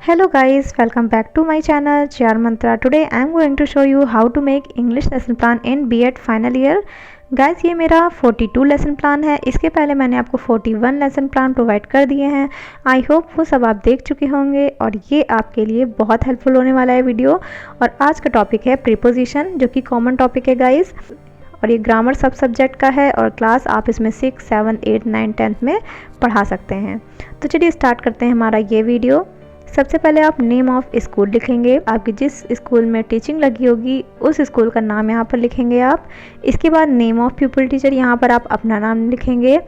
Hello guys, welcome back to my channel JR Mantra. Today I am going to show you how to make English lesson plan in B.Ed final year. Guys ये मेरा 42 lesson plan है। इसके पहले मैंने आपको 41 lesson plan provide कर दिए हैं। आई होप वो सब आप देख चुके होंगे और ये आपके लिए बहुत हेल्पफुल होने वाला है वीडियो। और आज का टॉपिक है प्रीपोजिशन, जो कि कॉमन टॉपिक है गाइस, और ये ग्रामर सब सब्जेक्ट का है और क्लास आप इसमें 6, 7, 8, 9, 10 में पढ़ा सकते हैं। तो चलिए स्टार्ट करते हैं हमारा ये वीडियो। सबसे पहले आप नेम ऑफ स्कूल लिखेंगे। आपकी जिस स्कूल में टीचिंग लगी होगी उस स्कूल का नाम यहाँ पर लिखेंगे आप। इसके बाद नेम ऑफ प्यूपिल टीचर, यहाँ पर आप अपना नाम लिखेंगे।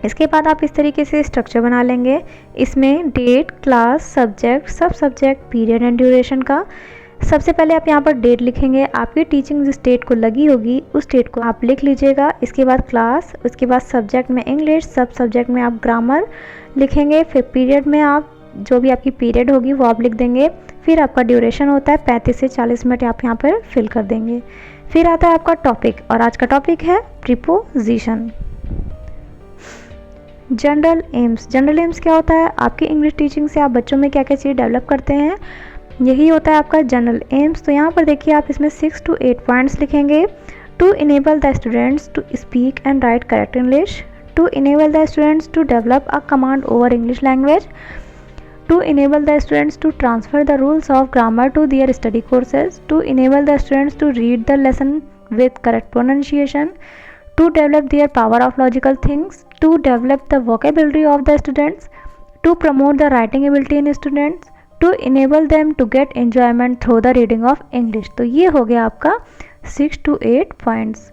इसके बाद आप इस तरीके से स्ट्रक्चर बना लेंगे। इसमें डेट, क्लास, सब्जेक्ट, सब सब्जेक्ट, पीरियड एंड ड्यूरेशन का। सबसे पहले आप यहाँ पर डेट लिखेंगे। आपकी टीचिंग जिस डेट को लगी होगी उस डेट को आप लिख लीजिएगा। इसके बाद क्लास, उसके बाद सब्जेक्ट में इंग्लिश, सब सब्जेक्ट में आप ग्रामर लिखेंगे। फिर पीरियड में आप जो भी आपकी पीरियड होगी वो आप लिख देंगे। फिर आपका ड्यूरेशन होता है 35 से 40 मिनट, आप यहाँ पर फिल कर देंगे। फिर आता है आपका टॉपिक, और आज का टॉपिक है preposition. General AIIMS. General AIIMS क्या होता है? आपकी इंग्लिश टीचिंग से आप बच्चों में क्या क्या चीज़ डेवलप करते हैं, यही होता है आपका जनरल एम्स। तो यहाँ पर देखिए आप इसमें 6 to 8 पॉइंट्स लिखेंगे। To enable the students to speak and write correct English, to enable the students to develop a command over English language, to enable the students to transfer the rules of grammar to their study courses, to enable the students to read the lesson with correct pronunciation, to develop their power of logical things, to develop the vocabulary of the students, to promote the writing ability in students, to enable them to get enjoyment through the reading of English। तो ये हो गया आपका 6 to 8 points.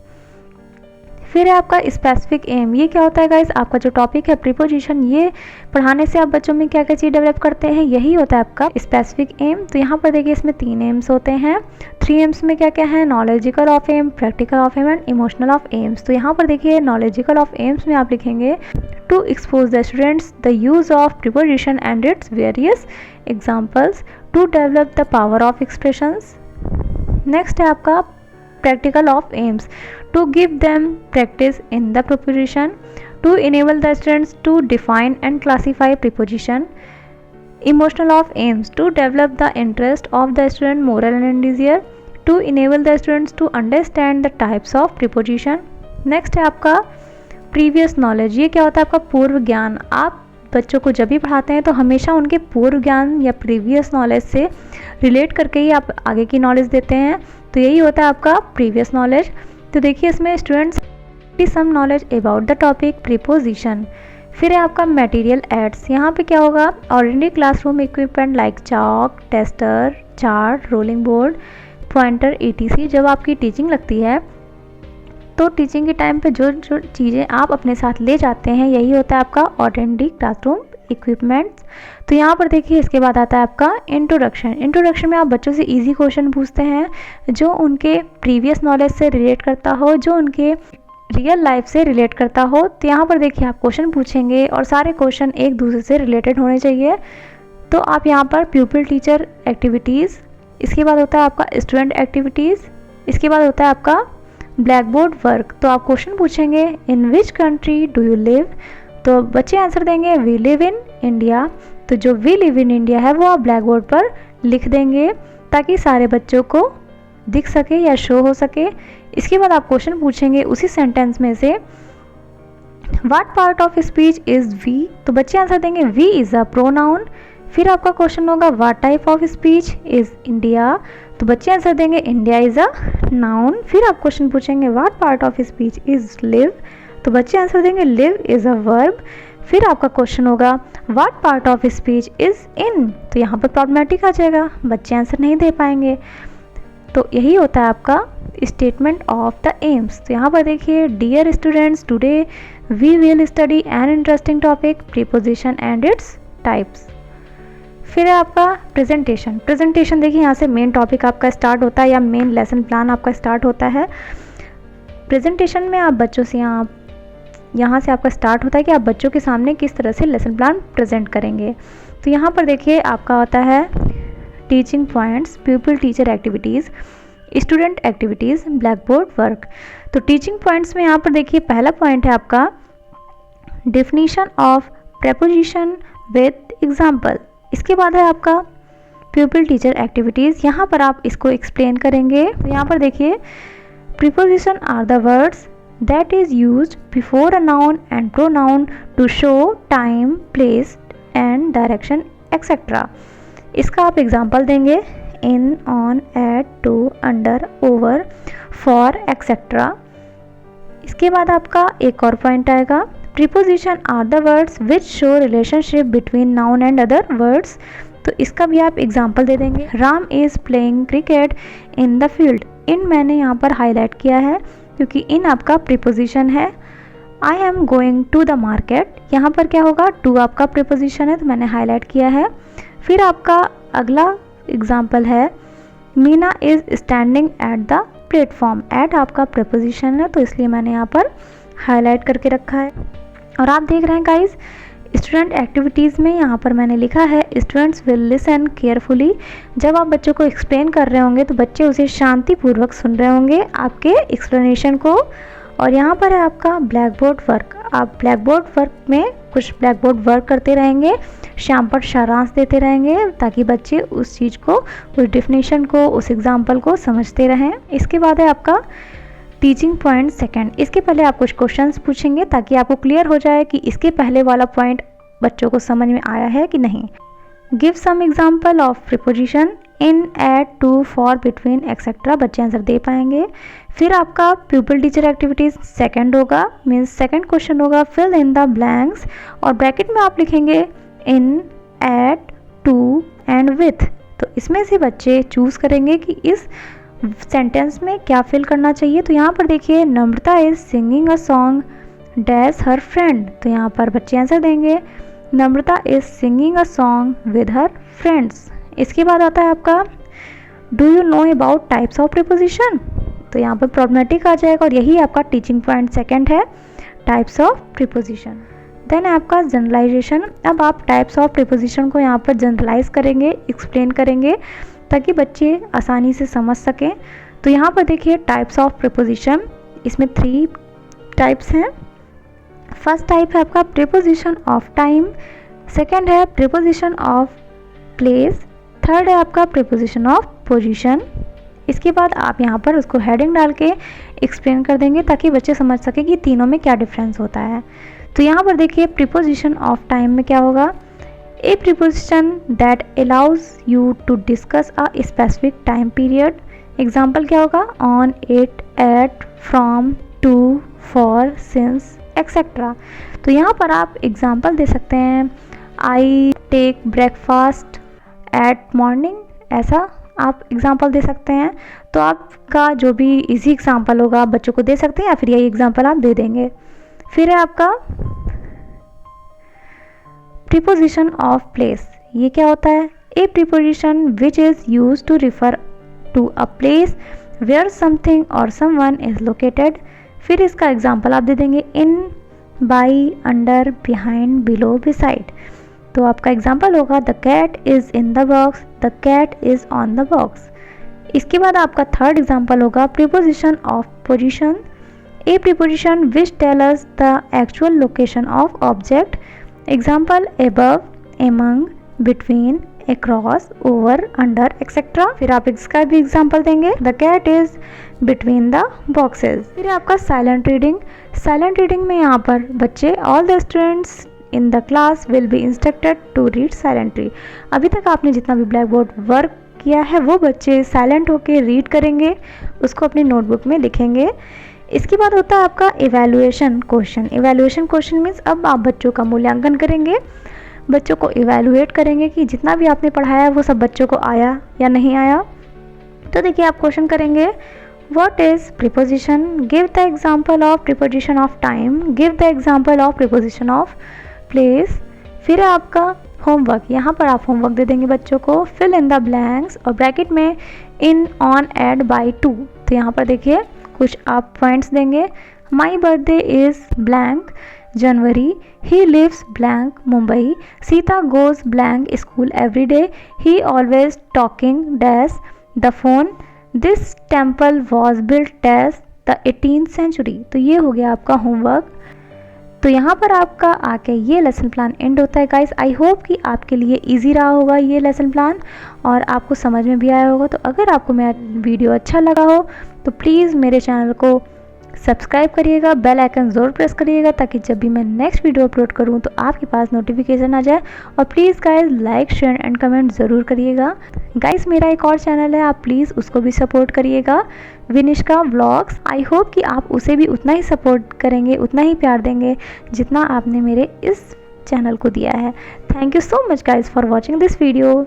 फिर है आपका specific M. ये क्या होता है गाइस? आपका जो टॉपिक है प्रीपोजिशन, ये पढ़ाने से आप बच्चों में क्या क्या चीज़ डेवलप करते हैं, यही होता है आपका स्पेसिफिक एम। तो यहाँ पर देखिए इसमें 3 एम्स होते हैं। 3 एम्स में क्या क्या है? Knowledgical of aim, practical of aim and emotional of aims. तो यहाँ पर देखिए नॉलेजिकल ऑफ एम्स में आप लिखेंगे to expose the students the use of preposition and its various examples, to develop the power of expressions. Next है आपका practical of aims, to give them practice in the preposition, to enable the students to define and classify preposition. Emotional of aims, to develop the interest of the student moral and desire, to enable the students to understand the types of preposition. Next है आपका previous knowledge। ये क्या होता है? आपका पूर्व ज्ञान। आप बच्चों को जब भी पढ़ाते हैं तो हमेशा उनके पूर्व ज्ञान या प्रीवियस नॉलेज से रिलेट करके ही आप आगे की नॉलेज देते हैं। तो यही होता है आपका प्रीवियस नॉलेज। तो देखिए इसमें students some knowledge about the topic preposition. फिर है आपका मटेरियल एड्स। यहाँ पे क्या होगा? Ordinary classroom equipment like chalk, duster, chart, rolling board, pointer, etc। जब आपकी टीचिंग लगती है तो टीचिंग के टाइम पे जो जो चीज़ें आप अपने साथ ले जाते हैं, यही होता है आपका ऑर्डिनरी क्लासरूम इक्विपमेंट्स। तो यहाँ पर देखिए इसके बाद आता है आपका इंट्रोडक्शन। इंट्रोडक्शन में आप बच्चों से इजी क्वेश्चन पूछते हैं जो उनके प्रीवियस नॉलेज से रिलेट करता हो, जो उनके रियल लाइफ से रिलेट करता हो। तो यहाँ पर देखिए आप क्वेश्चन पूछेंगे और सारे क्वेश्चन एक दूसरे से रिलेटेड होने चाहिए। तो आप यहाँ पर प्यूपिल टीचर एक्टिविटीज़, इसके बाद होता है आपका स्टूडेंट एक्टिविटीज़, इसके बाद होता है आपका ब्लैक बोर्ड वर्क। तो आप क्वेश्चन पूछेंगे in which country do you live, तो बच्चे आंसर देंगे वी लिव इन इंडिया। तो जो वी लिव इन इंडिया है वो आप ब्लैक बोर्ड पर लिख देंगे ताकि सारे बच्चों को दिख सके या शो हो सके। इसके बाद आप क्वेश्चन पूछेंगे उसी सेंटेंस में से what part of speech is we, तो बच्चे आंसर देंगे वी इज़ अ प्रोनाउन। फिर आपका क्वेश्चन होगा what type of speech is India, तो बच्चे आंसर देंगे इंडिया इज़ अ नाउन। फिर आप क्वेश्चन पूछेंगे what part of speech is live, तो बच्चे आंसर देंगे लिव इज़ अ वर्ब। फिर आपका क्वेश्चन होगा what part of speech is in, तो यहाँ पर प्रॉब्लमेटिक आ जाएगा, बच्चे आंसर नहीं दे पाएंगे। तो यही होता है आपका स्टेटमेंट ऑफ द एम्स। तो यहाँ पर देखिए dear students, today we will study an interesting topic preposition and its types. फिर है आपका प्रेजेंटेशन। प्रेजेंटेशन देखिए यहाँ से मेन टॉपिक आपका स्टार्ट होता है या मेन लेसन प्लान आपका स्टार्ट होता है। प्रेजेंटेशन में आप बच्चों से यहाँ से आपका स्टार्ट होता है कि आप बच्चों के सामने किस तरह से लेसन प्लान प्रेजेंट करेंगे। तो यहाँ पर देखिए आपका होता है teaching points, प्यूपिल teacher activities, student activities, black board work. तो टीचिंग पॉइंट्स में यहाँ पर देखिए पहला पॉइंट है आपका definition of preposition with example. इसके बाद है आपका प्यूपिल टीचर एक्टिविटीज़। यहाँ पर आप इसको एक्सप्लेन करेंगे। तो यहाँ पर देखिए, preposition are the words that is used before a noun and pronoun to show time, place and direction etcetera. इसका आप एग्जाम्पल देंगे, in, on, at, to, under, over, for, etcetera. इसके बाद आपका एक और पॉइंट आएगा, preposition are the words which show relationship between noun and other words. तो इसका भी आप एग्जाम्पल दे देंगे, Ram is playing cricket in the field. In मैंने यहाँ पर हाईलाइट किया है क्योंकि इन आपका प्रीपोजिशन है। I am going to the market, यहाँ पर क्या होगा, टू आपका प्रीपोजिशन है तो मैंने हाईलाइट किया है। फिर आपका अगला एग्जाम्पल है, Meena is standing at the platform. At आपका प्रीपोजिशन है तो इसलिए मैंने यहाँ पर हाईलाइट करके रखा है। और आप देख रहे हैं गाइस, स्टूडेंट एक्टिविटीज़ में यहाँ पर मैंने लिखा है, स्टूडेंट्स विल लिसन केयरफुली। जब आप बच्चों को एक्सप्लेन कर रहे होंगे तो बच्चे उसे शांतिपूर्वक सुन रहे होंगे आपके एक्सप्लेनेशन को। और यहाँ पर है आपका ब्लैक बोर्ड वर्क। आप ब्लैक बोर्ड वर्क में कुछ ब्लैक बोर्ड वर्क करते रहेंगे, शाम पर सारांश देते रहेंगे ताकि बच्चे उस चीज़ को, उस डेफिनेशन को, उस एग्जाम्पल को समझते रहें। इसके बाद है आपका टीचिंग पॉइंट सेकंड। इसके पहले आप कुछ क्वेश्चंस पूछेंगे ताकि आपको क्लियर हो जाए कि इसके पहले वाला पॉइंट बच्चों को समझ में आया है कि नहीं। Give some example of preposition in, at, to, for, between, etcetera. बच्चे आंसर दे पाएंगे। फिर आपका प्यूपिल टीचर एक्टिविटीज़ सेकंड होगा, मीन्स सेकंड क्वेश्चन होगा, फिल इन द ब्लैंक्स। और ब्रैकेट में आप लिखेंगे in, at, to and with. तो इसमें से बच्चे चूज़ करेंगे कि इस सेंटेंस में क्या फिल करना चाहिए। तो यहाँ पर देखिए, Namrata is singing a song dash her friend. तो यहाँ पर बच्चे आंसर देंगे, Namrata is singing a song with her friends. इसके बाद आता है आपका, do you know about types of preposition. तो यहाँ पर प्रॉब्लमेटिक आ जाएगा और यही आपका टीचिंग पॉइंट सेकंड है, टाइप्स ऑफ प्रीपोजिशन। देन आपका जनरलाइजेशन। अब आप टाइप्स ऑफ प्रीपोजिशन को यहाँ पर जनरलाइज करेंगे, एक्सप्लेन करेंगे ताकि बच्चे आसानी से समझ सकें। तो यहाँ पर देखिए, टाइप्स ऑफ प्रीपोजिशन, इसमें 3 टाइप्स हैं। फर्स्ट टाइप है आपका प्रीपोजिशन ऑफ टाइम, सेकंड है प्रीपोजिशन ऑफ प्लेस, थर्ड है आपका प्रीपोजिशन ऑफ पोजीशन। इसके बाद आप यहाँ पर उसको हेडिंग डाल के एक्सप्लेन कर देंगे ताकि बच्चे समझ सके कि तीनों में क्या डिफरेंस होता है। तो यहाँ पर देखिए, प्रीपोजिशन ऑफ टाइम में क्या होगा, a preposition that allows you to discuss a specific time period. Example क्या होगा, on, it, at, from, to, for, since, etcetera. तो यहाँ पर आप एग्जाम्पल दे सकते हैं, I take breakfast at morning, ऐसा आप एग्जाम्पल दे सकते हैं। तो आपका जो भी इजी एग्जाम्पल होगा आप बच्चों को दे सकते हैं या फिर यही एग्जाम्पल आप दे देंगे। फिर है आपका प्रीपोजिशन ऑफ प्लेस। ये क्या होता है, a preposition which is use to refer to a place where something और समवन इज लोकेटेड। फिर इसका एग्जाम्पल आप दे देंगे, in, by, under, behind, below, beside. तो आपका एग्जाम्पल होगा, the cat is in the box, the cat is on the box. इसके बाद आपका थर्ड एग्जाम्पल होगा preposition of position, a preposition which tell us the actual location of object. Example, above, among, between, across, over, under, etcetera. फिर आप इसका भी example देंगे, the cat is between the boxes. फिर आपका साइलेंट रीडिंग। साइलेंट रीडिंग में यहाँ पर बच्चे, all the students in the class will be instructed to read silently. अभी तक आपने जितना भी ब्लैक बोर्ड वर्क किया है वो बच्चे साइलेंट होकर रीड करेंगे, उसको अपनी नोटबुक में लिखेंगे। इसके बाद होता है आपका evaluation question. Evaluation question means अब आप बच्चों का मूल्यांकन करेंगे, बच्चों को इवैल्यूएट करेंगे कि जितना भी आपने पढ़ाया वो सब बच्चों को आया या नहीं आया। तो देखिए, आप क्वेश्चन करेंगे, what is preposition, give the example of preposition of time, give the example of preposition of place. फिर है आपका होमवर्क। यहाँ पर आप होमवर्क दे देंगे बच्चों को, फिल इन द ब्लैंक्स और ब्रैकेट में in, on, at, by, to. तो यहाँ पर देखिए कुछ आप पॉइंट्स देंगे, my birthday is blank January, he lives blank Mumbai, Sita goes blank school every day, he always talking dash the phone, this temple was built dash the 18th century. तो ये हो गया आपका होमवर्क। तो यहाँ पर आपका आके ये लेसन प्लान एंड होता है गाइस। आई होप कि आपके लिए इजी रहा होगा ये लेसन प्लान और आपको समझ में भी आया होगा। तो अगर आपको मेरा वीडियो अच्छा लगा हो तो प्लीज़ मेरे चैनल को सब्सक्राइब करिएगा, बेल आइकन ज़रूर प्रेस करिएगा ताकि जब भी मैं नेक्स्ट वीडियो अपलोड करूं तो आपके पास नोटिफिकेशन आ जाए। और please guys like share and comment ज़रूर करिएगा। गाइस मेरा एक और चैनल है, आप प्लीज़ उसको भी सपोर्ट करिएगा, विनिष्का व्लॉग्स। आई होप कि आप उसे भी उतना ही सपोर्ट करेंगे, उतना ही प्यार देंगे जितना आपने मेरे इस चैनल को दिया है। Thank you so much guys for watching this video.